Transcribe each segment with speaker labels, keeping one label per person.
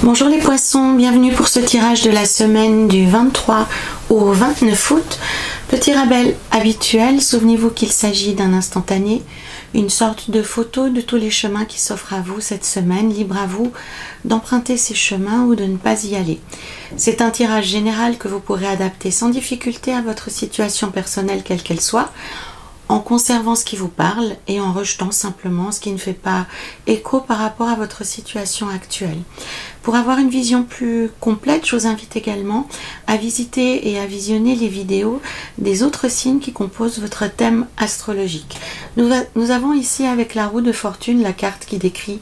Speaker 1: Bonjour les poissons, bienvenue pour ce tirage de la semaine du 23 au 29 août. Petit rappel habituel, souvenez-vous qu'il s'agit d'un instantané, une sorte de photo de tous les chemins qui s'offrent à vous cette semaine, libre à vous d'emprunter ces chemins ou de ne pas y aller. C'est un tirage général que vous pourrez adapter sans difficulté à votre situation personnelle quelle qu'elle soit, en conservant ce qui vous parle et en rejetant simplement ce qui ne fait pas écho par rapport à votre situation actuelle. Pour avoir une vision plus complète, je vous invite également à visiter et à visionner les vidéos des autres signes qui composent votre thème astrologique. Nous avons ici avec la roue de fortune la carte qui décrit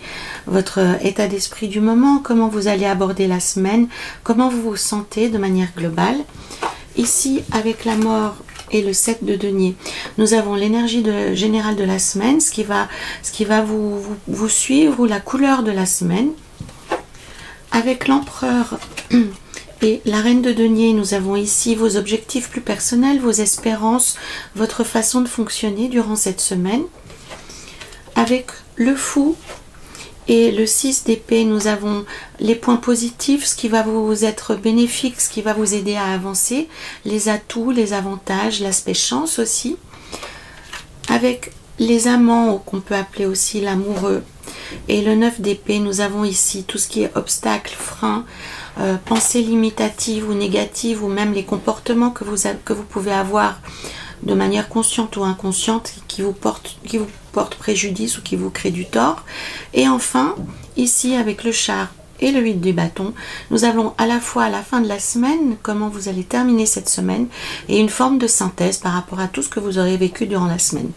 Speaker 1: votre état d'esprit du moment, comment vous allez aborder la semaine, comment vous vous sentez de manière globale. Ici avec la mort et le 7 de denier, nous avons l'énergie générale de la semaine, ce qui va vous suivre, ou la couleur de la semaine. Avec l'empereur et la reine de denier, nous avons ici vos objectifs plus personnels, vos espérances, votre façon de fonctionner durant cette semaine. Avec le fou et le 6 d'épée, nous avons les points positifs, ce qui va vous être bénéfique, ce qui va vous aider à avancer, les atouts, les avantages, l'aspect chance aussi. Avec les amants, qu'on peut appeler aussi l'amoureux, et le 9 d'épée, nous avons ici tout ce qui est obstacle, frein, pensées limitatives ou négatives, ou même les comportements que vous pouvez avoir de manière consciente ou inconsciente qui vous portent préjudice ou qui vous créent du tort. Et enfin, ici avec le char et le 8 du bâton, nous avons à la fois à la fin de la semaine, comment vous allez terminer cette semaine, et une forme de synthèse par rapport à tout ce que vous aurez vécu durant la semaine.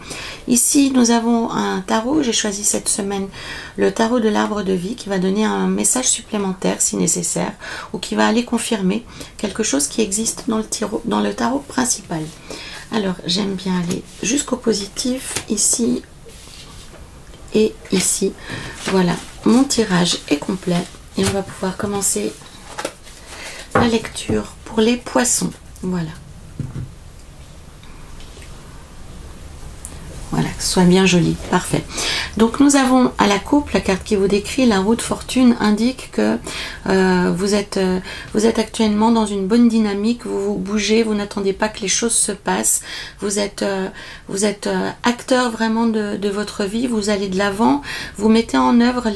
Speaker 1: Ici, nous avons un tarot, j'ai choisi cette semaine le tarot de l'arbre de vie, qui va donner un message supplémentaire si nécessaire, ou qui va aller confirmer quelque chose qui existe dans le tarot principal. Alors, j'aime bien aller jusqu'au positif, ici et ici. Voilà, mon tirage est complet et on va pouvoir commencer la lecture pour les poissons. Voilà. Voilà, que ce soit bien joli, parfait. Donc nous avons à la coupe, la carte qui vous décrit, la roue de fortune indique que vous êtes actuellement dans une bonne dynamique, vous bougez, vous n'attendez pas que les choses se passent, vous êtes acteur vraiment de votre vie, vous allez de l'avant, vous mettez en œuvre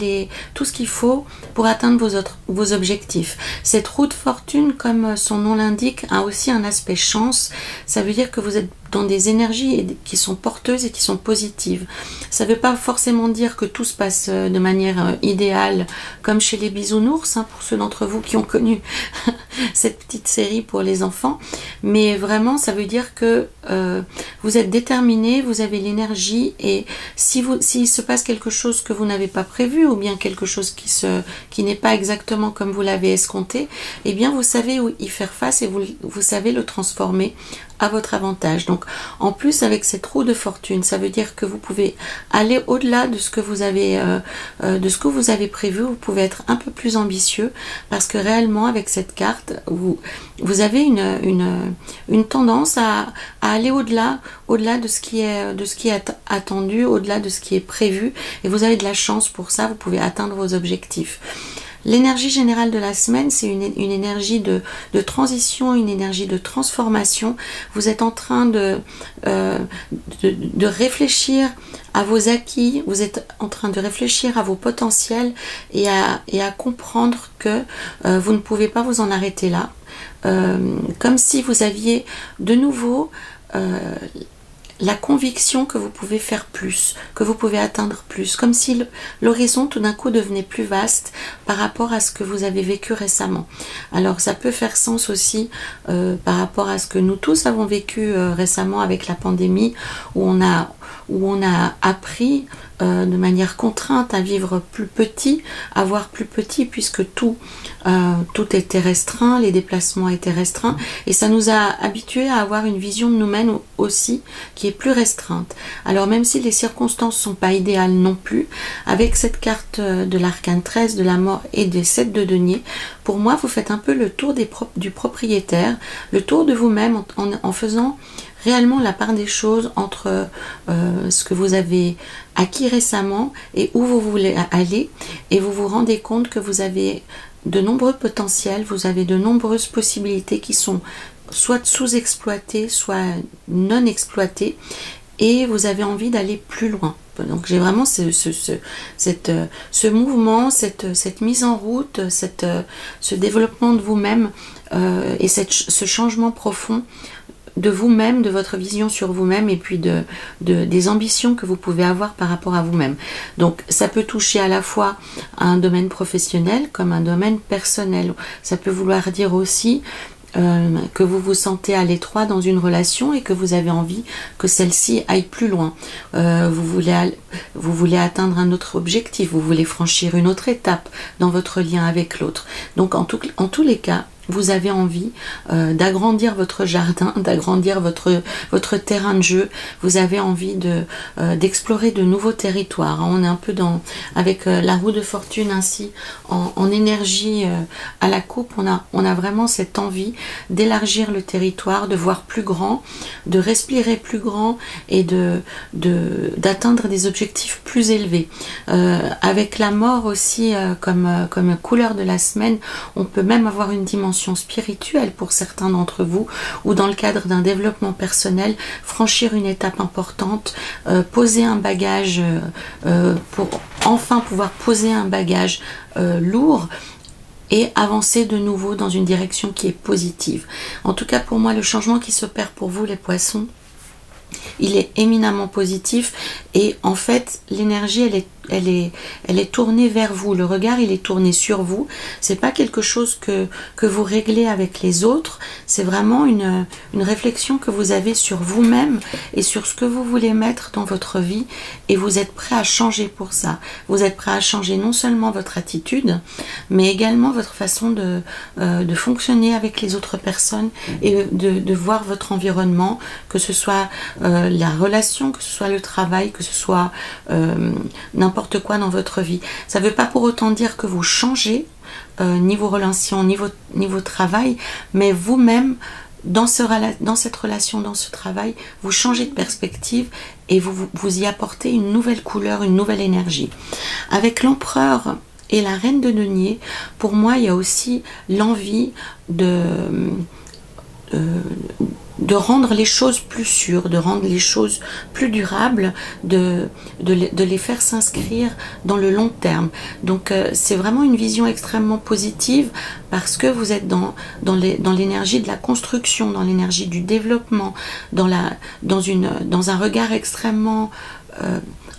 Speaker 1: tout ce qu'il faut pour atteindre vos objectifs. Cette roue de fortune, comme son nom l'indique, a aussi un aspect chance, ça veut dire que vous êtes dans des énergies qui sont porteuses et qui sont positives. Ça ne veut pas forcément dire que tout se passe de manière idéale, comme chez les bisounours, hein, pour ceux d'entre vous qui ont connu cette petite série pour les enfants, mais vraiment ça veut dire que vous êtes déterminé, vous avez l'énergie, et s'il se passe quelque chose que vous n'avez pas prévu, ou bien quelque chose qui n'est pas exactement comme vous l'avez escompté, eh bien vous savez y faire face et vous savez le transformer à votre avantage. Donc en plus, avec cette roue de fortune, ça veut dire que vous pouvez aller au-delà de ce que vous avez prévu. Vous pouvez être un peu plus ambitieux, parce que réellement avec cette carte vous avez une tendance à aller au-delà de ce qui est attendu, au-delà de ce qui est prévu, et vous avez de la chance pour ça. Vous pouvez atteindre vos objectifs. L'énergie générale de la semaine, c'est une énergie de transition, une énergie de transformation. Vous êtes en train de réfléchir à vos acquis, vous êtes en train de réfléchir à vos potentiels et à comprendre que vous ne pouvez pas vous en arrêter là. Comme si vous aviez de nouveau la conviction que vous pouvez faire plus, que vous pouvez atteindre plus, comme si l'horizon tout d'un coup devenait plus vaste par rapport à ce que vous avez vécu récemment. Alors ça peut faire sens aussi par rapport à ce que nous tous avons vécu récemment avec la pandémie, où on a appris de manière contrainte à vivre plus petit, à voir plus petit, puisque tout était restreint, les déplacements étaient restreints, et ça nous a habitués à avoir une vision de nous-mêmes aussi qui est plus restreinte. Alors même si les circonstances sont pas idéales non plus, avec cette carte de l'arcane 13, de la mort et des 7 de denier, pour moi vous faites un peu le tour du propriétaire, le tour de vous-même en faisant réellement la part des choses entre ce que vous avez acquis récemment et où vous voulez aller, et vous vous rendez compte que vous avez de nombreux potentiels, vous avez de nombreuses possibilités qui sont soit sous-exploitées, soit non exploitées, et vous avez envie d'aller plus loin. Donc j'ai vraiment ce mouvement, cette mise en route, ce développement de vous-même et ce changement profond de vous-même, de votre vision sur vous-même et puis des ambitions que vous pouvez avoir par rapport à vous-même. Donc ça peut toucher à la fois à un domaine professionnel comme un domaine personnel. Ça peut vouloir dire aussi que vous vous sentez à l'étroit dans une relation et que vous avez envie que celle-ci aille plus loin. Vous voulez atteindre un autre objectif, vous voulez franchir une autre étape dans votre lien avec l'autre. Donc en tous les cas, vous avez envie d'agrandir votre jardin, d'agrandir votre terrain de jeu. Vous avez envie d'explorer de nouveaux territoires. On est un peu avec la roue de fortune ainsi en énergie à la coupe. On a vraiment cette envie d'élargir le territoire, de voir plus grand, de respirer plus grand et d'atteindre des objectifs plus élevés. Avec la mort aussi comme couleur de la semaine, on peut même avoir une dimension spirituelle pour certains d'entre vous, ou dans le cadre d'un développement personnel, franchir une étape importante, poser un bagage pour enfin pouvoir poser un bagage lourd et avancer de nouveau dans une direction qui est positive. En tout cas pour moi, le changement qui s'opère pour vous les poissons, il est éminemment positif et en fait l'énergie elle est tournée vers vous, le regard il est tourné sur vous. C'est pas quelque chose que vous réglez avec les autres, c'est vraiment une réflexion que vous avez sur vous-même et sur ce que vous voulez mettre dans votre vie, et vous êtes prêt à changer pour ça. Vous êtes prêt à changer non seulement votre attitude mais également votre façon de fonctionner avec les autres personnes et de voir votre environnement, que ce soit la relation, que ce soit le travail, que ce soit n'importe quoi dans votre vie. Ça ne veut pas pour autant dire que vous changez niveau relation, niveau travail, mais vous-même, dans cette relation, dans ce travail, vous changez de perspective et vous y apportez une nouvelle couleur, une nouvelle énergie. Avec l'empereur et la reine de denier, pour moi, il y a aussi l'envie de rendre les choses plus sûres, de rendre les choses plus durables, de les faire s'inscrire dans le long terme. Donc c'est vraiment une vision extrêmement positive parce que vous êtes dans l'énergie de la construction, dans l'énergie du développement, dans un regard extrêmement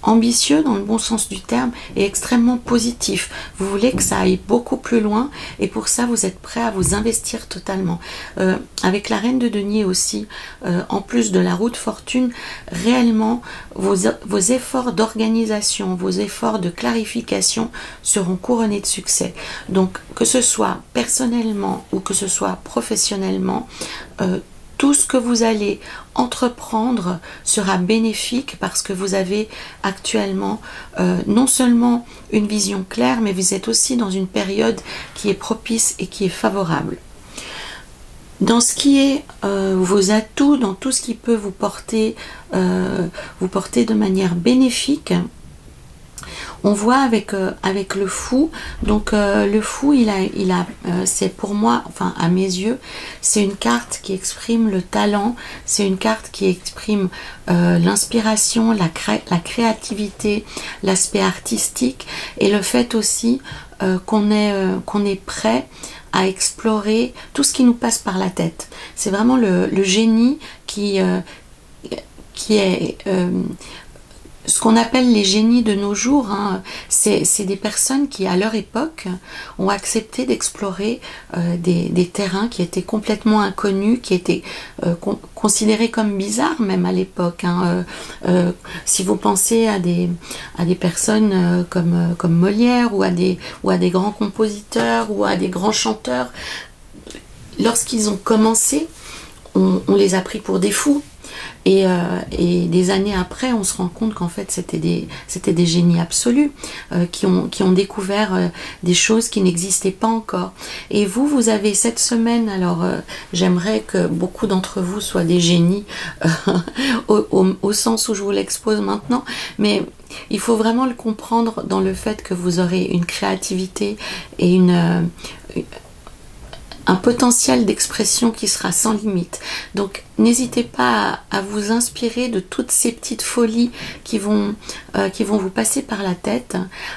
Speaker 1: ambitieux dans le bon sens du terme et extrêmement positif. Vous voulez que ça aille beaucoup plus loin et pour ça vous êtes prêt à vous investir totalement. Avec la reine de denier aussi, en plus de la roue de fortune, réellement vos efforts d'organisation, vos efforts de clarification seront couronnés de succès. Donc que ce soit personnellement ou que ce soit professionnellement, tout ce que vous allez entreprendre sera bénéfique parce que vous avez actuellement non seulement une vision claire, mais vous êtes aussi dans une période qui est propice et qui est favorable. Dans ce qui est vos atouts, dans tout ce qui peut vous porter de manière bénéfique, on voit avec le fou. Donc le fou, c'est pour moi, enfin à mes yeux, c'est une carte qui exprime le talent, c'est une carte qui exprime l'inspiration, la créativité, l'aspect artistique et le fait aussi qu'on est prêt à explorer tout ce qui nous passe par la tête. C'est vraiment le génie qui est ce qu'on appelle les génies de nos jours, hein. C'est des personnes qui, à leur époque, ont accepté d'explorer des terrains qui étaient complètement inconnus, qui étaient considérés comme bizarres même à l'époque, hein. Si vous pensez à des personnes comme Molière ou à des grands compositeurs ou à des grands chanteurs, lorsqu'ils ont commencé, on les a pris pour des fous. Et des années après, on se rend compte qu'en fait, c'était des génies absolus qui ont découvert des choses qui n'existaient pas encore. Et vous avez cette semaine, alors j'aimerais que beaucoup d'entre vous soient des génies au sens où je vous l'expose maintenant, mais il faut vraiment le comprendre dans le fait que vous aurez une créativité et un potentiel d'expression qui sera sans limite. Donc n'hésitez pas à vous inspirer de toutes ces petites folies qui vont vous passer par la tête,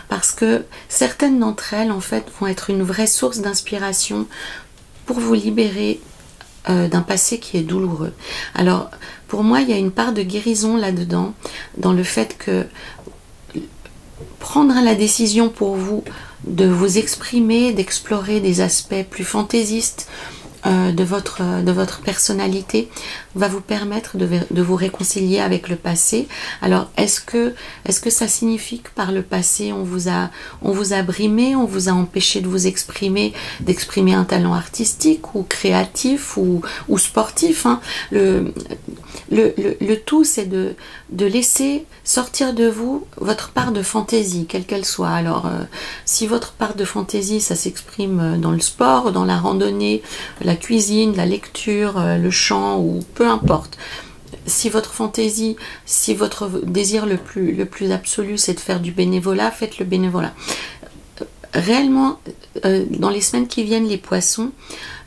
Speaker 1: parce que certaines d'entre elles en fait vont être une vraie source d'inspiration pour vous libérer d'un passé qui est douloureux. Alors pour moi il y a une part de guérison là-dedans, dans le fait que prendre la décision pour vous de vous exprimer, d'explorer des aspects plus fantaisistes de votre personnalité va vous permettre de vous réconcilier avec le passé. Alors est-ce que ça signifie que par le passé on vous a brimé, on vous a empêché de vous exprimer, d'exprimer un talent artistique ou créatif ou sportif, hein. Le tout c'est de laisser sortir de vous votre part de fantaisie, quelle qu'elle soit. Alors si votre part de fantaisie ça s'exprime dans le sport, dans la randonnée, la cuisine, la lecture, le chant ou peu importe. Si votre fantaisie, si votre désir le plus absolu c'est de faire du bénévolat, faites le bénévolat. Réellement, dans les semaines qui viennent, les poissons,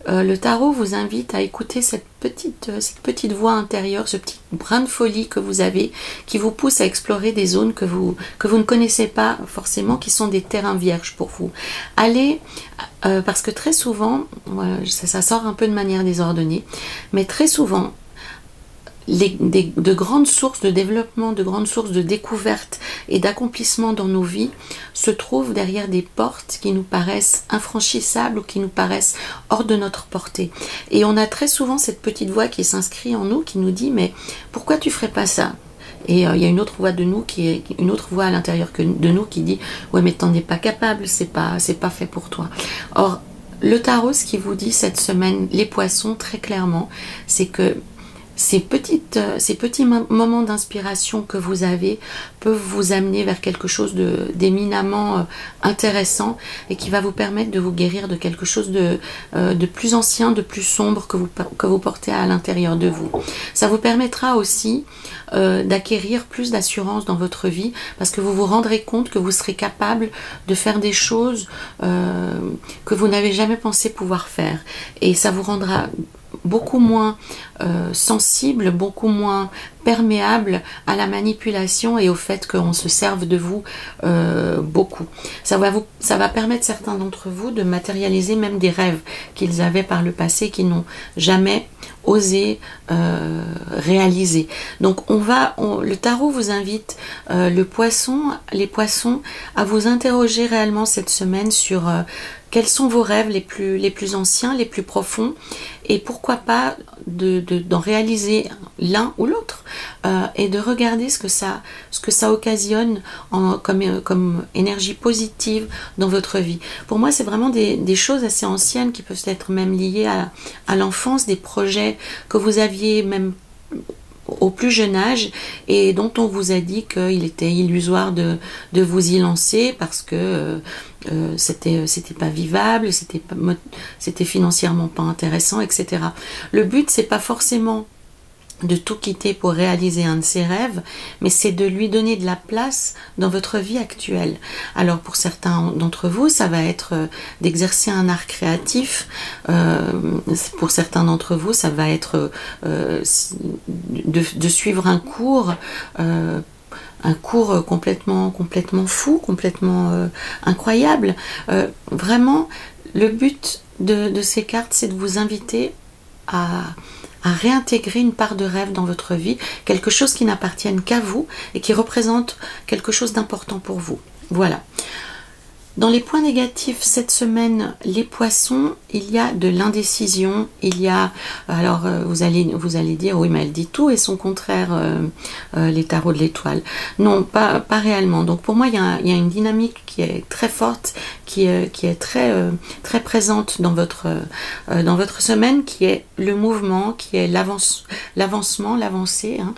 Speaker 1: le tarot vous invite à écouter cette petite voix intérieure, ce petit brin de folie que vous avez, qui vous pousse à explorer des zones que vous ne connaissez pas forcément, qui sont des terrains vierges pour vous. Allez, parce que très souvent, voilà, ça sort un peu de manière désordonnée, mais très souvent, de grandes sources de développement, de grandes sources de découverte et d'accomplissement dans nos vies se trouvent derrière des portes qui nous paraissent infranchissables ou qui nous paraissent hors de notre portée. Et on a très souvent cette petite voix qui s'inscrit en nous, qui nous dit « mais pourquoi tu ferais pas ça ?» Et il y a une autre voix de nous une autre voix à l'intérieur de nous qui dit « ouais mais t'en es pas capable, c'est pas fait pour toi ». Or, le tarot, ce qui vous dit cette semaine, les poissons, très clairement, c'est que ces petits moments d'inspiration que vous avez peuvent vous amener vers quelque chose d'éminemment intéressant et qui va vous permettre de vous guérir de quelque chose de plus ancien, de plus sombre que vous portez à l'intérieur de vous. Ça vous permettra aussi d'acquérir plus d'assurance dans votre vie, parce que vous vous rendrez compte que vous serez capable de faire des choses que vous n'avez jamais pensé pouvoir faire. Et ça vous rendra beaucoup moins sensible, beaucoup moins perméable à la manipulation et au fait qu'on se serve de vous beaucoup. Ça va permettre certains d'entre vous de matérialiser même des rêves qu'ils avaient par le passé, qu'ils n'ont jamais osé réaliser. Donc le tarot vous invite, les poissons, à vous interroger réellement cette semaine sur quels sont vos rêves les plus anciens, les plus profonds, et pourquoi pas d'en réaliser l'un ou l'autre, et de regarder ce que ça occasionne comme énergie positive dans votre vie. Pour moi, c'est vraiment des choses assez anciennes qui peuvent être même liées à l'enfance, des projets que vous aviez même au plus jeune âge et dont on vous a dit qu'il était illusoire de vous y lancer parce que c'était pas vivable, c'était financièrement pas intéressant, etc. Le but, c'est pas forcément de tout quitter pour réaliser un de ses rêves, mais c'est de lui donner de la place dans votre vie actuelle. Alors pour certains d'entre vous, ça va être d'exercer un art créatif, pour certains d'entre vous, ça va être de suivre un cours complètement fou, complètement incroyable. Vraiment, le but de ces cartes, c'est de vous inviter à réintégrer une part de rêve dans votre vie, quelque chose qui n'appartienne qu'à vous et qui représente quelque chose d'important pour vous. Voilà. Dans les points négatifs cette semaine, les poissons, il y a de l'indécision, il y a, alors vous allez dire, oui mais elle dit tout et son contraire, les tarots de l'étoile. Non, pas réellement. Donc pour moi, il y a une dynamique qui est très forte, qui est très présente dans votre semaine, qui est le mouvement, qui est l'avancement, l'avancée, hein,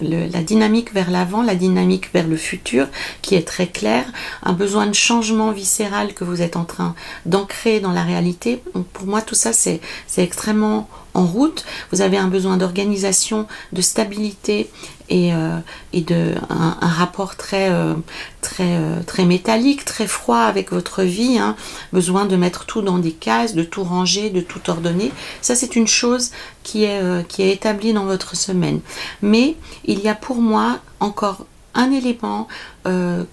Speaker 1: la dynamique vers l'avant, la dynamique vers le futur, qui est très claire, un besoin de changement viscéral que vous êtes en train d'ancrer dans la réalité. Donc pour moi, tout ça, c'est extrêmement en route. Vous avez un besoin d'organisation, de stabilité et un rapport très métallique, très froid avec votre vie, hein. Besoin de mettre tout dans des cases, de tout ranger, de tout ordonner. Ça, c'est une chose qui est établie dans votre semaine. Mais il y a pour moi encore un élément un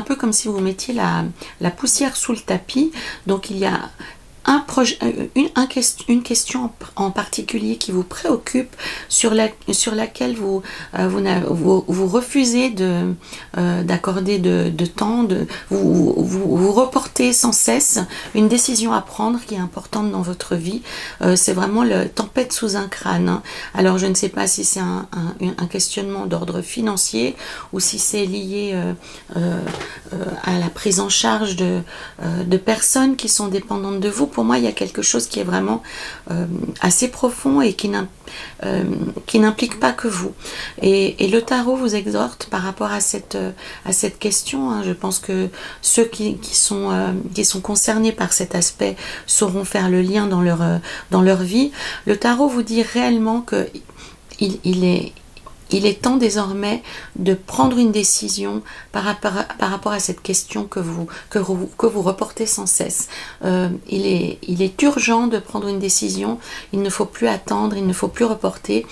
Speaker 1: peu comme si vous mettiez la poussière sous le tapis. Donc il y a une question en particulier qui vous préoccupe, sur laquelle vous refusez d'accorder de temps, vous reportez sans cesse une décision à prendre qui est importante dans votre vie. C'est vraiment la tempête sous un crâne, hein. Alors je ne sais pas si c'est un questionnement d'ordre financier ou si c'est lié à la prise en charge de personnes qui sont dépendantes de vous. Pour moi, il y a quelque chose qui est vraiment assez profond et qui n'implique pas que vous. Et le tarot vous exhorte par rapport à cette question, hein. Je pense que ceux qui sont concernés par cet aspect sauront faire le lien dans leur vie. Le tarot vous dit réellement que il est temps désormais de prendre une décision par rapport à cette question que vous reportez sans cesse. Il est urgent de prendre une décision, il ne faut plus attendre, il ne faut plus reporter.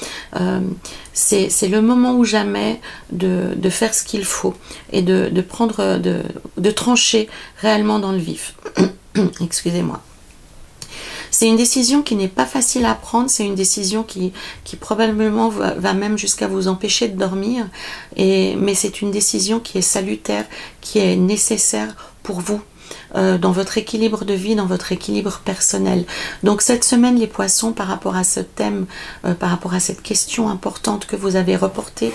Speaker 1: C'est le moment ou jamais de faire ce qu'il faut et de trancher réellement dans le vif. Excusez-moi. C'est une décision qui n'est pas facile à prendre, c'est une décision qui probablement va même jusqu'à vous empêcher de dormir, mais c'est une décision qui est salutaire, qui est nécessaire pour vous, dans votre équilibre de vie, dans votre équilibre personnel. Donc cette semaine, les poissons, par rapport à ce thème, par rapport à cette question importante que vous avez reportée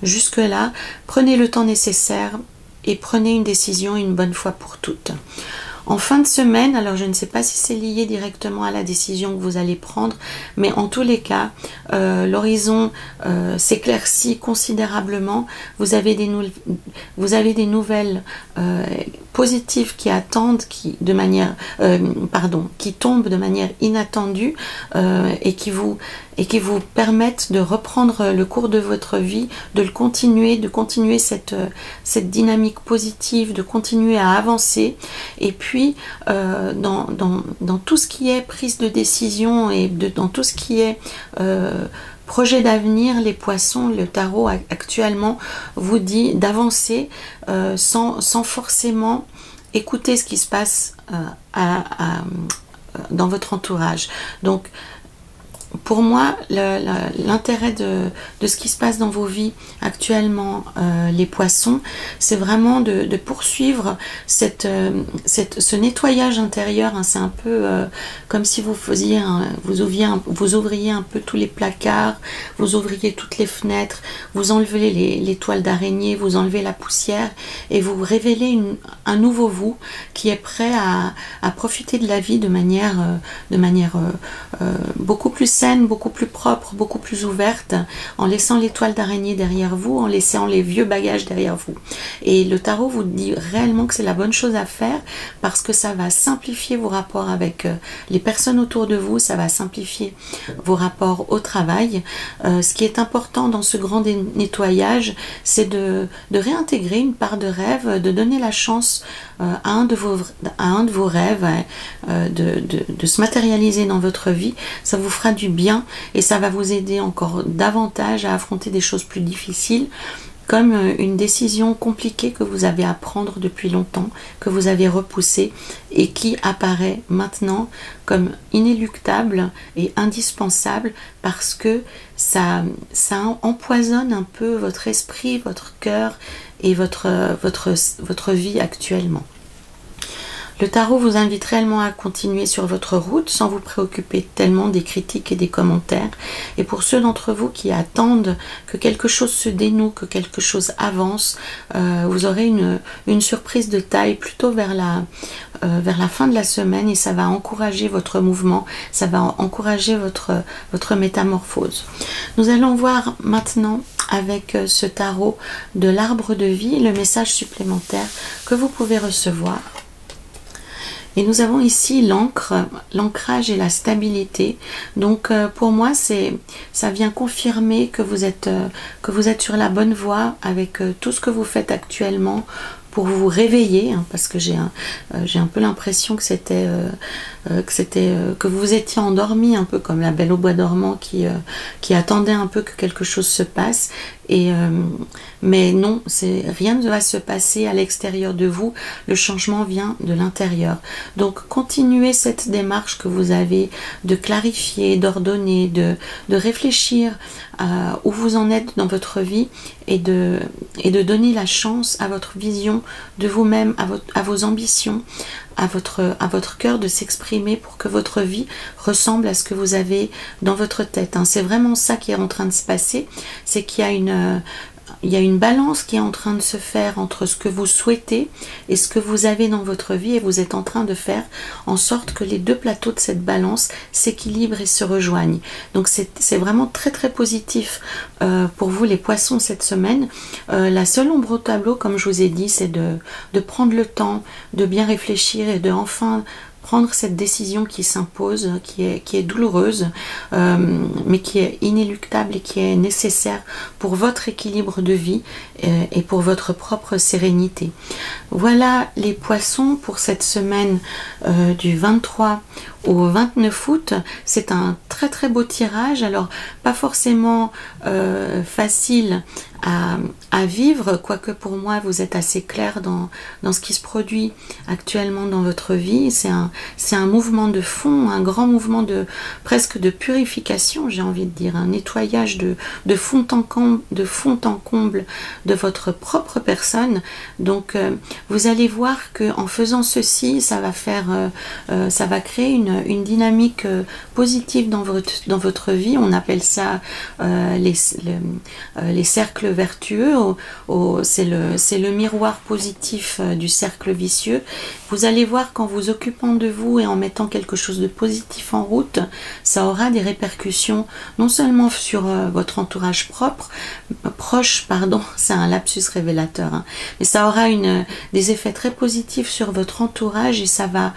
Speaker 1: jusque-là, prenez le temps nécessaire et prenez une décision une bonne fois pour toutes. En fin de semaine, alors je ne sais pas si c'est lié directement à la décision que vous allez prendre, mais en tous les cas, l'horizon s'éclaircit considérablement. Vous avez des nouvelles positives qui attendent, qui tombent de manière inattendue et qui vous permettent de reprendre le cours de votre vie, de continuer cette dynamique positive, de continuer à avancer. Et puis, dans tout ce qui est prise de décision et dans tout ce qui est projet d'avenir, les poissons, le tarot actuellement vous dit d'avancer sans forcément écouter ce qui se passe dans votre entourage. Donc, pour moi, l'intérêt de ce qui se passe dans vos vies actuellement, les poissons, c'est vraiment de poursuivre ce nettoyage intérieur, hein. C'est un peu comme si vous ouvriez un peu tous les placards, vous ouvriez toutes les fenêtres, vous enlevez les toiles d'araignée, vous enlevez la poussière et vous révélez un nouveau vous qui est prêt à profiter de la vie de manière beaucoup plus saine, beaucoup plus propre, beaucoup plus ouverte, en laissant les toiles d'araignée derrière vous, en laissant les vieux bagages derrière vous. Et le tarot vous dit réellement que c'est la bonne chose à faire parce que ça va simplifier vos rapports avec les personnes autour de vous, ça va simplifier vos rapports au travail. Ce qui est important dans ce grand nettoyage, c'est de réintégrer une part de rêve, de donner la chance à un de vos rêves de se matérialiser dans votre vie. Ça vous fera du bien et ça va vous aider encore davantage à affronter des choses plus difficiles, comme une décision compliquée que vous avez à prendre depuis longtemps, que vous avez repoussée et qui apparaît maintenant comme inéluctable et indispensable parce que ça empoisonne un peu votre esprit, votre cœur et votre vie actuellement. Le tarot vous invite réellement à continuer sur votre route sans vous préoccuper tellement des critiques et des commentaires. Et pour ceux d'entre vous qui attendent que quelque chose se dénoue, que quelque chose avance, vous aurez une surprise de taille plutôt vers la fin de la semaine, et ça va encourager votre mouvement, ça va encourager votre métamorphose. Nous allons voir maintenant avec ce tarot de l'arbre de vie le message supplémentaire que vous pouvez recevoir. Et nous avons ici l'encre, l'ancrage et la stabilité. Donc pour moi, ça vient confirmer que vous êtes sur la bonne voie avec tout ce que vous faites actuellement pour vous réveiller, hein, parce que j'ai un peu l'impression que que vous étiez endormi, un peu comme la Belle au bois dormant qui attendait un peu que quelque chose se passe. Mais non, rien ne va se passer à l'extérieur de vous, le changement vient de l'intérieur. Donc continuez cette démarche que vous avez de clarifier, d'ordonner, de réfléchir où vous en êtes dans votre vie et de donner la chance à votre vision de vous-même, à vos ambitions, à votre cœur de s'exprimer pour que votre vie ressemble à ce que vous avez dans votre tête. Hein. C'est vraiment ça qui est en train de se passer, c'est qu'il y a une balance qui est en train de se faire entre ce que vous souhaitez et ce que vous avez dans votre vie, et vous êtes en train de faire en sorte que les deux plateaux de cette balance s'équilibrent et se rejoignent. Donc c'est vraiment très très positif pour vous les poissons cette semaine. La seule ombre au tableau, comme je vous ai dit, c'est de prendre le temps de bien réfléchir et de enfin prendre cette décision qui s'impose, qui est douloureuse, mais qui est inéluctable et qui est nécessaire pour votre équilibre de vie et pour votre propre sérénité. Voilà les poissons pour cette semaine du 23 au 29 août. C'est un très très beau tirage, alors pas forcément facile à vivre, quoique pour moi vous êtes assez clair dans ce qui se produit actuellement dans votre vie. C'est un mouvement de fond, un grand mouvement presque de purification, j'ai envie de dire, un nettoyage de fond en comble de votre propre personne. Donc vous allez voir que en faisant ceci, ça va créer une dynamique positive dans votre vie. On appelle ça les cercles vertueux. C'est le miroir positif du cercle vicieux. Vous allez voir qu'en vous occupant de vous et en mettant quelque chose de positif en route, ça aura des répercussions non seulement sur votre entourage proche, c'est un lapsus révélateur, hein, mais ça aura des effets très positifs sur votre entourage, et ça va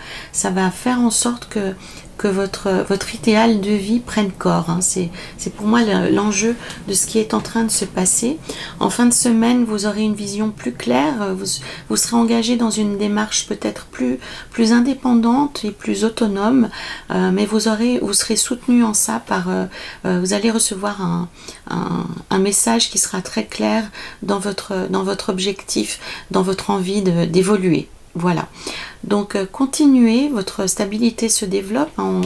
Speaker 1: faire en sorte que votre idéal de vie prenne corps. Hein. C'est pour moi l'enjeu de ce qui est en train de se passer. En fin de semaine, vous aurez une vision plus claire, vous serez engagé dans une démarche peut-être plus indépendante et plus autonome, mais vous serez soutenu en ça vous allez recevoir un message qui sera très clair dans votre objectif, dans votre envie d'évoluer. Voilà, donc continuez, votre stabilité se développe, hein,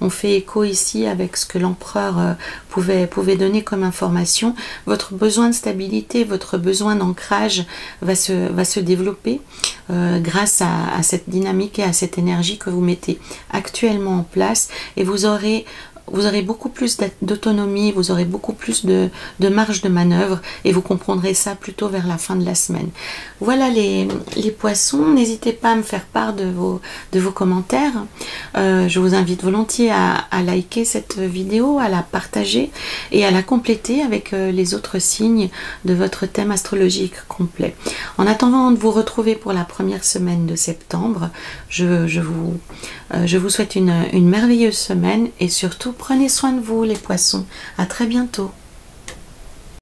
Speaker 1: on fait écho ici avec ce que l'empereur pouvait donner comme information. Votre besoin de stabilité, votre besoin d'ancrage va se développer grâce à cette dynamique et à cette énergie que vous mettez actuellement en place, et vous aurez beaucoup plus d'autonomie, vous aurez beaucoup plus de marge de manœuvre, et vous comprendrez ça plutôt vers la fin de la semaine. Voilà les poissons, n'hésitez pas à me faire part de vos commentaires. Je vous invite volontiers à liker cette vidéo, à la partager et à la compléter avec les autres signes de votre thème astrologique complet. En attendant de vous retrouver pour la première semaine de septembre, je vous souhaite une merveilleuse semaine, et surtout prenez soin de vous les poissons. À très bientôt.